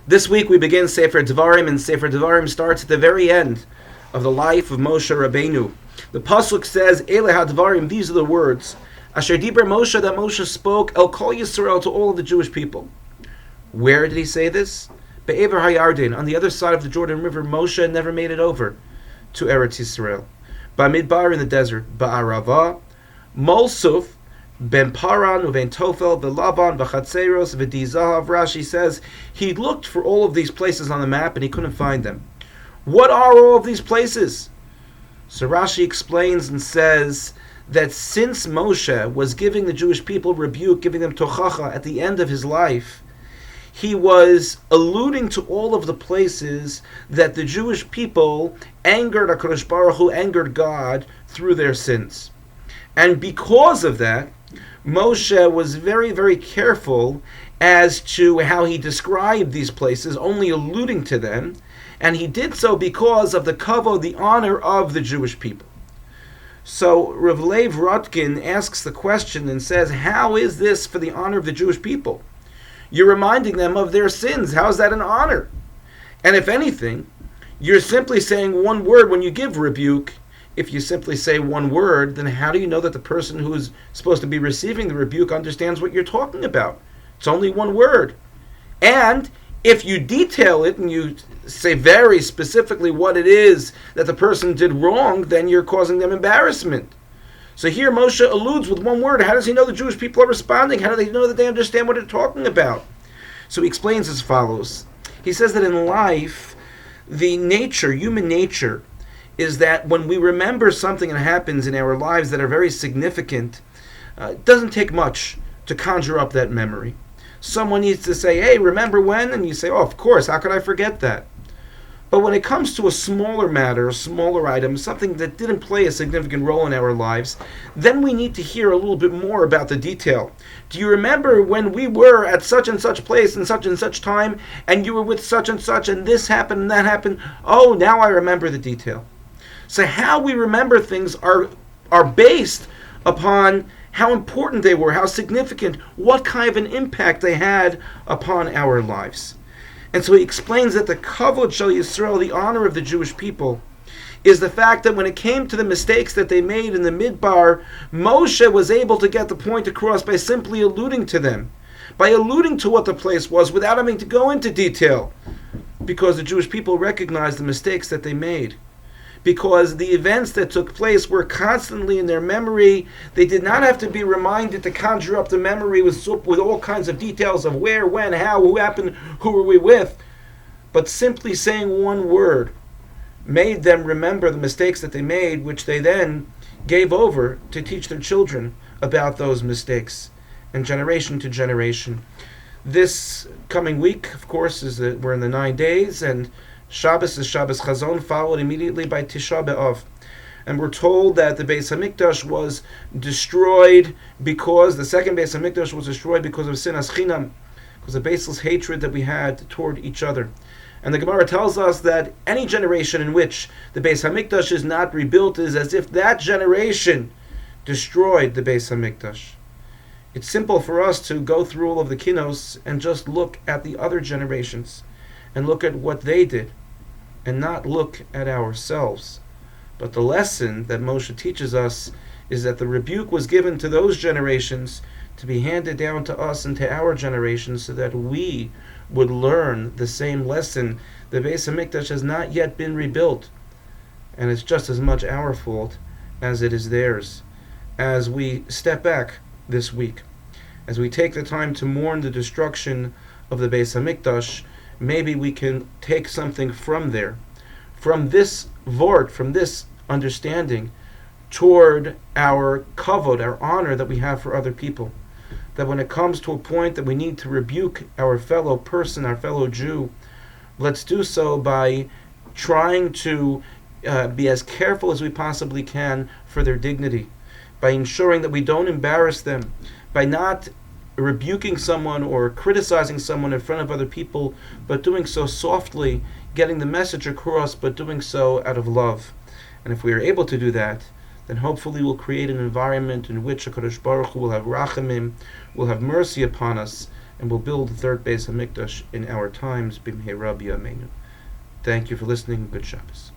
This week we begin Sefer Devarim, and Sefer Devarim starts at the very end of the life of Moshe Rabbeinu. The pasuk says, "Ele HaDevarim," these are the words, "Asher Diber Moshe," that Moshe spoke, "El Kol Yisrael," to all of the Jewish people. Where did he say this? Be'ever HaYarden, on the other side of the Jordan River. Moshe never made it over to Eretz Yisrael. Bamidbar, in the desert. Ba'arava, Molsuf, Ben Paran, Uven Tofel, Velavan, Vachatzeros, V'dizahav. Rashi says he looked for all of these places on the map and he couldn't find them. What are all of these places? So Rashi explains and says that since Moshe was giving the Jewish people rebuke, giving them tochacha at the end of his life, he was alluding to all of the places that the Jewish people angered HaKadosh Baruch Hu, angered God through their sins. And because of that, Moshe was very, very careful as to how he described these places, only alluding to them, and he did so because of the kavod, the honor of the Jewish people. So Rav Lev Rotkin asks the question and says, how is this for the honor of the Jewish people? You're reminding them of their sins. How is that an honor? And if anything, you're simply saying one word when you give rebuke. If you simply say one word, then how do you know that the person who is supposed to be receiving the rebuke understands what you're talking about? It's only one word. And if you detail it and you say very specifically what it is that the person did wrong, then you're causing them embarrassment. So here Moshe alludes with one word. How does he know the Jewish people are responding? How do they know that they understand what they're talking about? So he explains as follows. He says that in life, the nature, human nature, is that when we remember something that happens in our lives that are very significant, it doesn't take much to conjure up that memory. Someone needs to say, hey, remember when? And you say, oh, of course, how could I forget that? But when it comes to a smaller matter, a smaller item, something that didn't play a significant role in our lives, then we need to hear a little bit more about the detail. Do you remember when we were at such and such place and such time, and you were with such and such, and this happened and that happened? Oh, now I remember the detail. So how we remember things are based upon how important they were, how significant, what kind of an impact they had upon our lives. And so he explains that the kavod shel Yisrael, the honor of the Jewish people, is the fact that when it came to the mistakes that they made in the Midbar, Moshe was able to get the point across by simply alluding to them, by alluding to what the place was without having to go into detail, because the Jewish people recognized the mistakes that they made. Because the events that took place were constantly in their memory. They did not have to be reminded to conjure up the memory with all kinds of details of where, when, how, who happened, who were we with. But simply saying one word made them remember the mistakes that they made, which they then gave over to teach their children about those mistakes, and generation to generation. This coming week, of course, we're in the 9 days, and Shabbos is Shabbos Chazon, followed immediately by Tisha B'Av. And we're told that the Beis HaMikdash was destroyed because, the second Beis HaMikdash was destroyed because of sinas chinam, because of baseless hatred that we had toward each other. And the Gemara tells us that any generation in which the Beis HaMikdash is not rebuilt is as if that generation destroyed the Beis HaMikdash. It's simple for us to go through all of the kinos and just look at the other generations and look at what they did, and not look at ourselves. But the lesson that Moshe teaches us is that the rebuke was given to those generations to be handed down to us and to our generations so that we would learn the same lesson. The Beis HaMikdash has not yet been rebuilt, and it's just as much our fault as it is theirs. As we step back this week, as we take the time to mourn the destruction of the Beis HaMikdash, maybe we can take something from there, from this vort, from this understanding, toward our kavod, our honor that we have for other people. That when it comes to a point that we need to rebuke our fellow person, our fellow Jew, let's do so by trying to be as careful as we possibly can for their dignity, by ensuring that we don't embarrass them, by not rebuking someone or criticizing someone in front of other people, but doing so softly, getting the message across, but doing so out of love. And if we are able to do that, then hopefully we'll create an environment in which HaKadosh Baruch Hu will have rachamim, will have mercy upon us, and will build the third Beis Hamikdash in our times. B'mhei Rabbi Amenu. Thank you for listening. Good Shabbos.